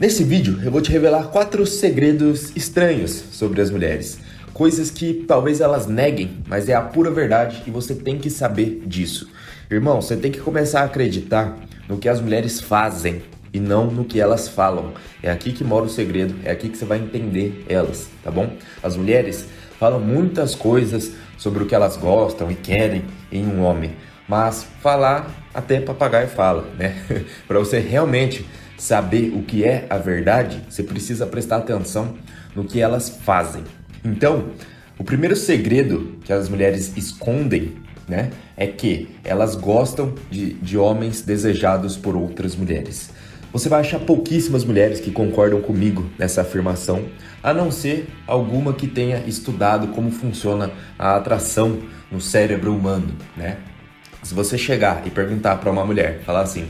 Nesse vídeo eu vou te revelar 4 segredos estranhos sobre as mulheres. Coisas que talvez elas neguem, mas é a pura verdade e você tem que saber disso. Irmão, você tem que começar a acreditar no que as mulheres fazem e não no que elas falam. É aqui que mora o segredo, é aqui que você vai entender elas, tá bom? As mulheres falam muitas coisas sobre o que elas gostam e querem em um homem, mas falar até papagaio fala, né? Para você realmente saber o que é a verdade, você precisa prestar atenção no que elas fazem. Então, o primeiro segredo que as mulheres escondem, né, é que elas gostam de homens desejados por outras mulheres. Você vai achar pouquíssimas mulheres que concordam comigo nessa afirmação, a não ser alguma que tenha estudado como funciona a atração no cérebro humano, né? Se você chegar e perguntar para uma mulher, falar assim: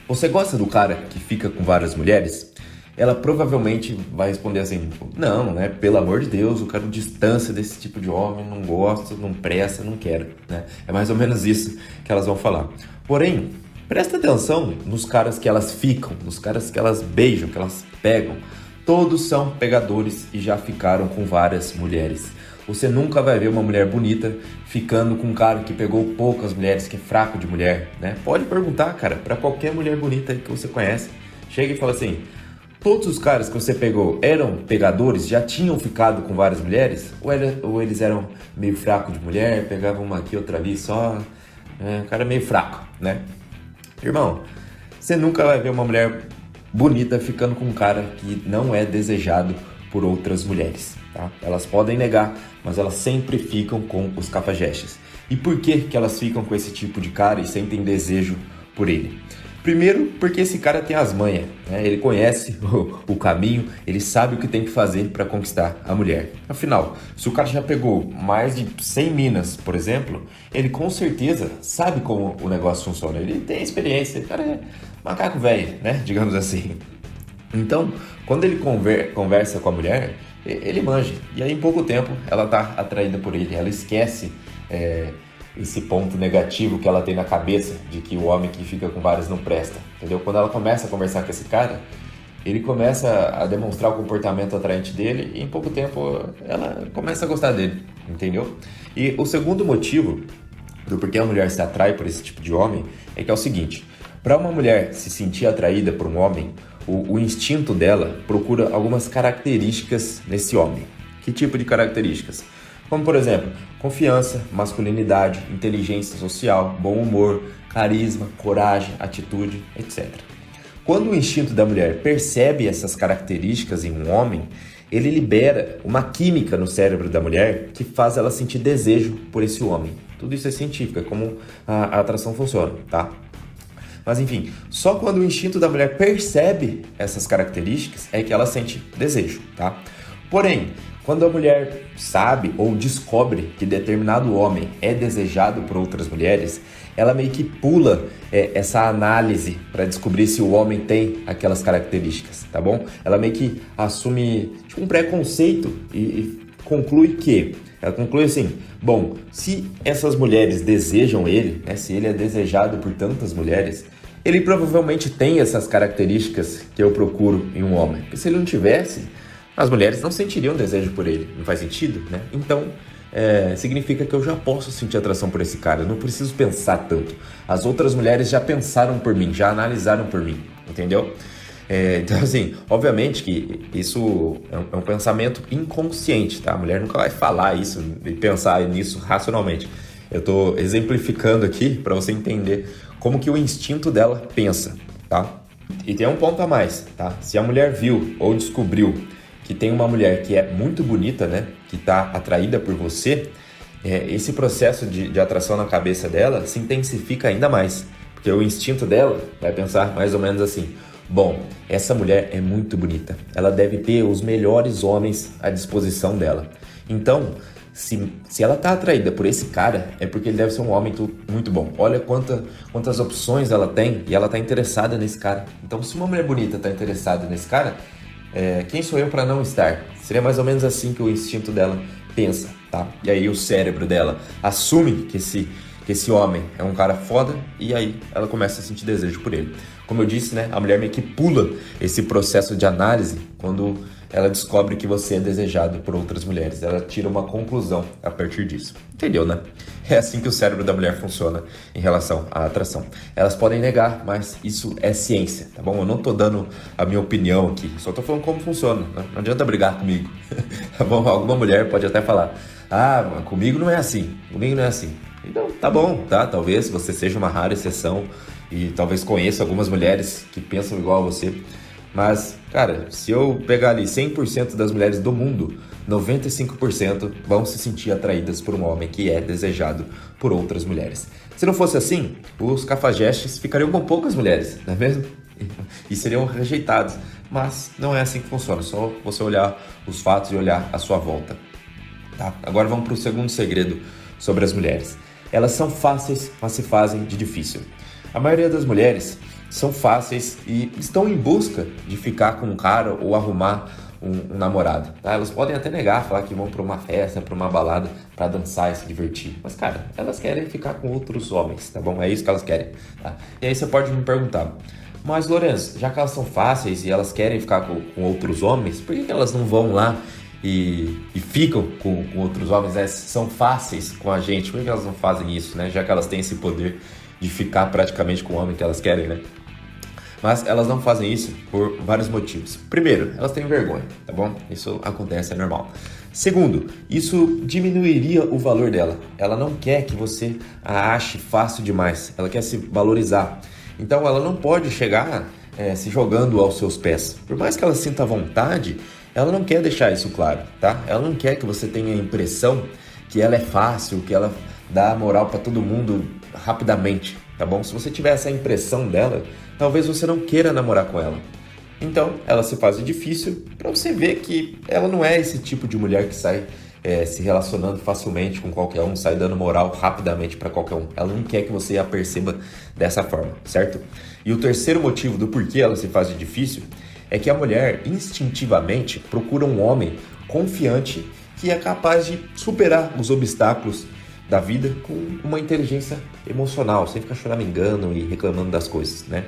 você gosta do cara que fica com várias mulheres? Ela provavelmente vai responder assim: não, né? Pelo amor de Deus, eu quero distância desse tipo de homem, não gosto, não presta, não quero, né? É mais ou menos isso que elas vão falar. Porém, presta atenção nos caras que elas ficam, nos caras que elas beijam, que elas pegam. Todos são pegadores e já ficaram com várias mulheres. Você nunca vai ver uma mulher bonita ficando com um cara que pegou poucas mulheres, que é fraco de mulher, né? Pode perguntar, cara, pra qualquer mulher bonita aí que você conhece. Chega e fala assim: todos os caras que você pegou eram pegadores, já tinham ficado com várias mulheres? Ou eles eram meio fracos de mulher, pegavam uma aqui, outra ali só? O cara é meio fraco, né? Irmão, você nunca vai ver uma mulher bonita ficando com um cara que não é desejado por outras mulheres, tá? Elas podem negar, mas elas sempre ficam com os cafajestes. E por que elas ficam com esse tipo de cara e sentem desejo por ele? Primeiro, porque esse cara tem as manhas, né? Ele conhece o caminho, ele sabe o que tem que fazer para conquistar a mulher. Afinal, se o cara já pegou mais de 100 minas, por exemplo, ele com certeza sabe como o negócio funciona. Ele tem experiência, o cara é macaco velho, né? Digamos assim. Então, quando ele conversa com a mulher, ele manja. E aí, em pouco tempo, ela tá atraída por ele. Ela esquece esse ponto negativo que ela tem na cabeça de que o homem que fica com várias não presta, entendeu? Quando ela começa a conversar com esse cara, ele começa a demonstrar o comportamento atraente dele e em pouco tempo ela começa a gostar dele, entendeu? E o segundo motivo do porquê a mulher se atrai por esse tipo de homem é que é o seguinte: para uma mulher se sentir atraída por um homem, o instinto dela procura algumas características nesse homem. Que tipo de características? Como, por exemplo, confiança, masculinidade, inteligência social, bom humor, carisma, coragem, atitude, etc. Quando o instinto da mulher percebe essas características em um homem, ele libera uma química no cérebro da mulher que faz ela sentir desejo por esse homem. Tudo isso é científico, é como a atração funciona, tá? Mas enfim, só quando o instinto da mulher percebe essas características é que ela sente desejo, tá? Porém, quando a mulher sabe ou descobre que determinado homem é desejado por outras mulheres, ela meio que pula essa análise para descobrir se o homem tem aquelas características, tá bom? Ela meio que assume tipo, um preconceito e conclui que... Ela conclui assim: bom, se essas mulheres desejam ele, né, se ele é desejado por tantas mulheres, ele provavelmente tem essas características que eu procuro em um homem. Porque se ele não tivesse, as mulheres não sentiriam desejo por ele. Não faz sentido, né? Então, significa que eu já posso sentir atração por esse cara. Eu não preciso pensar tanto. As outras mulheres já pensaram por mim, já analisaram por mim, entendeu? Então, assim, obviamente que isso é um pensamento inconsciente, tá? A mulher nunca vai falar isso e pensar nisso racionalmente. Eu tô exemplificando aqui para você entender como que o instinto dela pensa, tá? E tem um ponto a mais, tá? Se a mulher viu ou descobriu que tem uma mulher que é muito bonita, né? Que tá atraída por você, esse processo de atração na cabeça dela se intensifica ainda mais. Porque o instinto dela vai pensar mais ou menos assim: bom, essa mulher é muito bonita, ela deve ter os melhores homens à disposição dela. Então, se ela tá atraída por esse cara, é porque ele deve ser um homem muito bom. Olha quantas opções ela tem e ela tá interessada nesse cara. Então, se uma mulher bonita tá interessada nesse cara, quem sou eu para não estar? Seria mais ou menos assim que o instinto dela pensa, tá? E aí o cérebro dela assume que esse homem é um cara foda e aí ela começa a sentir desejo por ele. Como eu disse, né, a mulher meio que pula esse processo de análise quando ela descobre que você é desejado por outras mulheres. Ela tira uma conclusão a partir disso. Entendeu, né? É assim que o cérebro da mulher funciona em relação à atração. Elas podem negar, mas isso é ciência, tá bom? Eu não tô dando a minha opinião aqui, só tô falando como funciona. Não adianta brigar comigo. Tá bom? Alguma mulher pode até falar: ah, comigo não é assim, comigo não é assim. Então, tá bom, tá? Talvez você seja uma rara exceção e talvez conheça algumas mulheres que pensam igual a você. Mas, cara, se eu pegar ali 100% das mulheres do mundo, 95% vão se sentir atraídas por um homem que é desejado por outras mulheres. Se não fosse assim, os cafajestes ficariam com poucas mulheres, não é mesmo? E seriam rejeitados. Mas não é assim que funciona, só você olhar os fatos e olhar à sua volta. Tá? Agora vamos para o segundo segredo sobre as mulheres. Elas são fáceis, mas se fazem de difícil. A maioria das mulheres são fáceis e estão em busca de ficar com um cara ou arrumar um namorado, tá? Elas podem até negar, falar que vão para uma festa, para uma balada, para dançar e se divertir. Mas, cara, elas querem ficar com outros homens, tá bom? É isso que elas querem, tá? E aí você pode me perguntar: mas, Lourenço, já que elas são fáceis e elas querem ficar com outros homens, por que elas não vão lá e ficam com outros homens, né? São fáceis com a gente, por que elas não fazem isso, né? Já que elas têm esse poder de ficar praticamente com o homem que elas querem, né? Mas elas não fazem isso por vários motivos. Primeiro, elas têm vergonha, tá bom? Isso acontece, é normal. Segundo, isso diminuiria o valor dela. Ela não quer que você a ache fácil demais. Ela quer se valorizar. Então ela não pode chegar se jogando aos seus pés. Por mais que ela sinta vontade, ela não quer deixar isso claro, tá? Ela não quer que você tenha a impressão que ela é fácil, que ela dá moral pra todo mundo rapidamente, tá bom? Se você tiver essa impressão dela, talvez você não queira namorar com ela. Então, ela se faz difícil pra você ver que ela não é esse tipo de mulher que sai se relacionando facilmente com qualquer um, sai dando moral rapidamente pra qualquer um. Ela não quer que você a perceba dessa forma, certo? E o terceiro motivo do porquê ela se faz difícil é que a mulher instintivamente procura um homem confiante que é capaz de superar os obstáculos da vida com uma inteligência emocional, sem ficar choramingando e reclamando das coisas, né?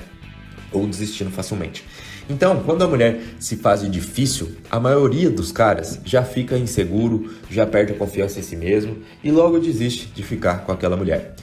Ou desistindo facilmente. Então, quando a mulher se faz de difícil, a maioria dos caras já fica inseguro, já perde a confiança em si mesmo e logo desiste de ficar com aquela mulher.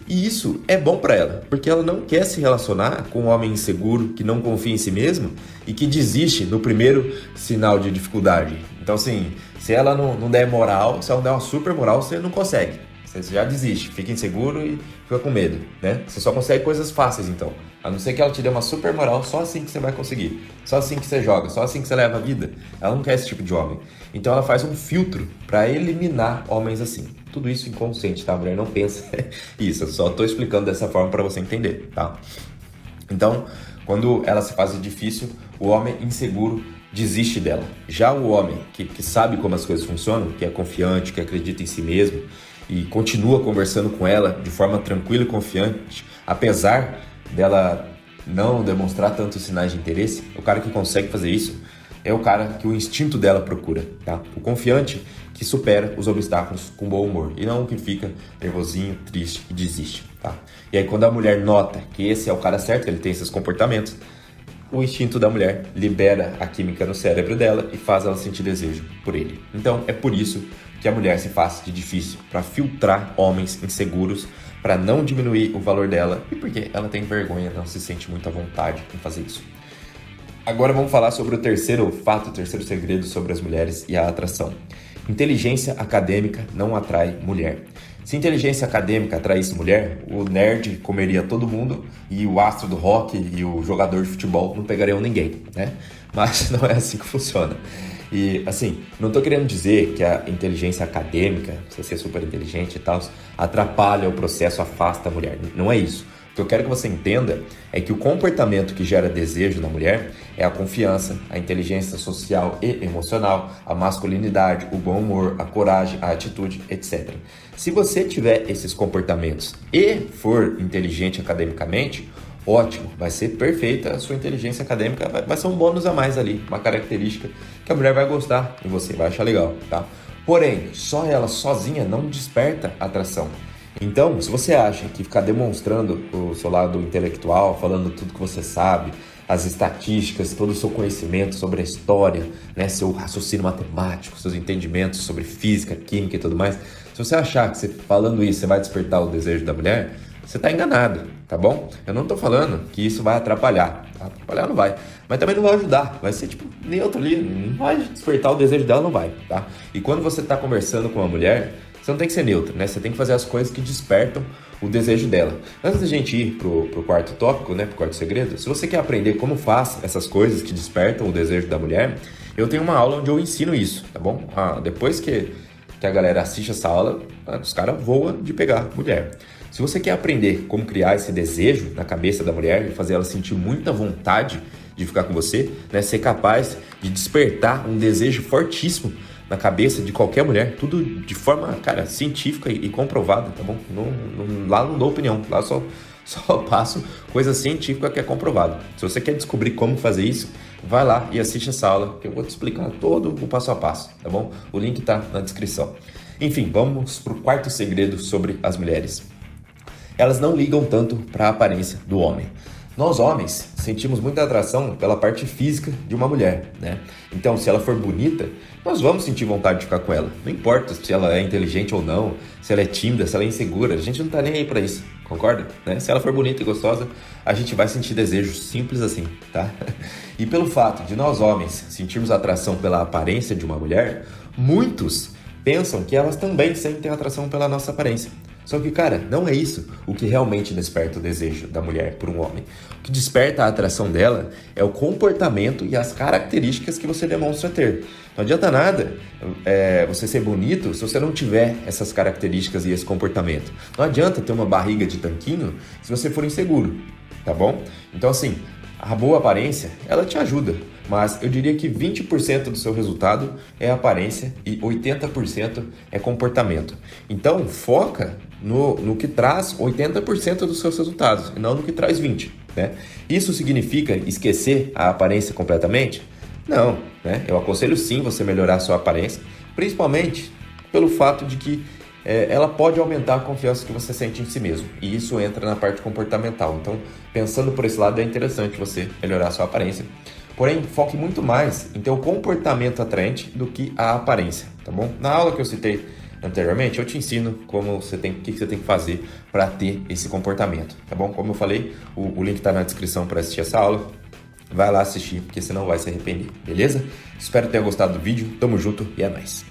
E isso é bom pra ela, porque ela não quer se relacionar com um homem inseguro, que não confia em si mesmo e que desiste no primeiro sinal de dificuldade. Então, assim, se ela não der moral, se ela não der uma super moral, você não consegue. Você já desiste, fica inseguro e fica com medo, né? Você só consegue coisas fáceis, então. A não ser que ela te dê uma super moral, só assim que você vai conseguir. Só assim que você joga, só assim que você leva a vida. Ela não quer esse tipo de homem. Então ela faz um filtro pra eliminar homens assim. Tudo isso inconsciente, tá? A mulher não pensa isso. Eu só tô explicando dessa forma pra você entender, tá? Então, quando ela se faz difícil, o homem inseguro desiste dela. Já o homem que sabe como as coisas funcionam, que é confiante, que acredita em si mesmo e continua conversando com ela de forma tranquila e confiante, apesar dela não demonstrar tantos sinais de interesse, o cara que consegue fazer isso é o cara que o instinto dela procura, tá? O confiante que supera os obstáculos com bom humor e não o que fica nervosinho, triste e desiste, tá? E aí quando a mulher nota que esse é o cara certo, que ele tem esses comportamentos, o instinto da mulher libera a química no cérebro dela e faz ela sentir desejo por ele. Então é por isso que a mulher se faz de difícil, para filtrar homens inseguros, para não diminuir o valor dela e porque ela tem vergonha, não se sente muito à vontade em fazer isso. Agora vamos falar sobre o terceiro fato, o terceiro segredo sobre as mulheres e a atração. Inteligência acadêmica não atrai mulher. Se inteligência acadêmica atraísse mulher, o nerd comeria todo mundo e o astro do rock e o jogador de futebol não pegariam ninguém, né? Mas não é assim que funciona. E, assim, não tô querendo dizer que a inteligência acadêmica, você ser super inteligente e tal, atrapalha o processo, afasta a mulher. Não é isso. O que eu quero que você entenda é que o comportamento que gera desejo na mulher é a confiança, a inteligência social e emocional, a masculinidade, o bom humor, a coragem, a atitude, etc. Se você tiver esses comportamentos e for inteligente academicamente, ótimo, vai ser perfeita a sua inteligência acadêmica, vai ser um bônus a mais ali, uma característica que a mulher vai gostar e você vai achar legal, tá? Porém, só ela sozinha não desperta atração. Então, se você acha que ficar demonstrando o seu lado intelectual, falando tudo que você sabe, as estatísticas, todo o seu conhecimento sobre a história, né, seu raciocínio matemático, seus entendimentos sobre física, química e tudo mais, se você achar que falando isso você vai despertar o desejo da mulher, você está enganado, tá bom? Eu não estou falando que isso vai atrapalhar. Atrapalhar não vai, mas também não vai ajudar. Vai ser tipo neutro ali, não vai despertar o desejo dela, não vai, tá? E quando você está conversando com uma mulher, você não tem que ser neutro, né? Você tem que fazer as coisas que despertam o desejo dela. Antes da gente ir pro quarto tópico, né? Pro quarto segredo, se você quer aprender como faz essas coisas que despertam o desejo da mulher, eu tenho uma aula onde eu ensino isso, tá bom? Depois que a galera assiste essa aula, os caras voam de pegar mulher. Se você quer aprender como criar esse desejo na cabeça da mulher e fazer ela sentir muita vontade de ficar com você, né? Ser capaz de despertar um desejo fortíssimo na cabeça de qualquer mulher, tudo de forma, cara, científica e comprovada, tá bom? Lá não dou opinião, lá só passo coisa científica que é comprovada. Se você quer descobrir como fazer isso, vai lá e assiste essa aula que eu vou te explicar todo o passo a passo, tá bom? O link tá na descrição. Enfim, vamos pro quarto segredo sobre as mulheres. Elas não ligam tanto para a aparência do homem. Nós homens sentimos muita atração pela parte física de uma mulher, né? Então, se ela for bonita, nós vamos sentir vontade de ficar com ela. Não importa se ela é inteligente ou não, se ela é tímida, se ela é insegura, a gente não tá nem aí pra isso, concorda? Né? Se ela for bonita e gostosa, a gente vai sentir desejo, simples assim, tá? E pelo fato de nós homens sentirmos atração pela aparência de uma mulher, muitos pensam que elas também sentem atração pela nossa aparência. Só que, cara, não é isso o que realmente desperta o desejo da mulher por um homem. O que desperta a atração dela é o comportamento e as características que você demonstra ter. Não adianta nada você ser bonito se você não tiver essas características e esse comportamento. Não adianta ter uma barriga de tanquinho se você for inseguro, tá bom? Então, assim, a boa aparência, ela te ajuda, mas eu diria que 20% do seu resultado é aparência e 80% é comportamento. Então, foca no que traz 80% dos seus resultados e não no que traz 20%, né? Isso significa esquecer a aparência completamente? Não, né? Eu aconselho sim você melhorar a sua aparência, principalmente pelo fato de que ela pode aumentar a confiança que você sente em si mesmo. E isso entra na parte comportamental. Então, pensando por esse lado, é interessante você melhorar a sua aparência. Porém, foque muito mais em ter o comportamento atraente do que a aparência, tá bom? Na aula que eu citei anteriormente, eu te ensino o que você tem que fazer para ter esse comportamento, tá bom? Como eu falei, o link está na descrição para assistir essa aula. Vai lá assistir, porque você não vai se arrepender, beleza? Espero que tenha gostado do vídeo. Tamo junto e é nóis.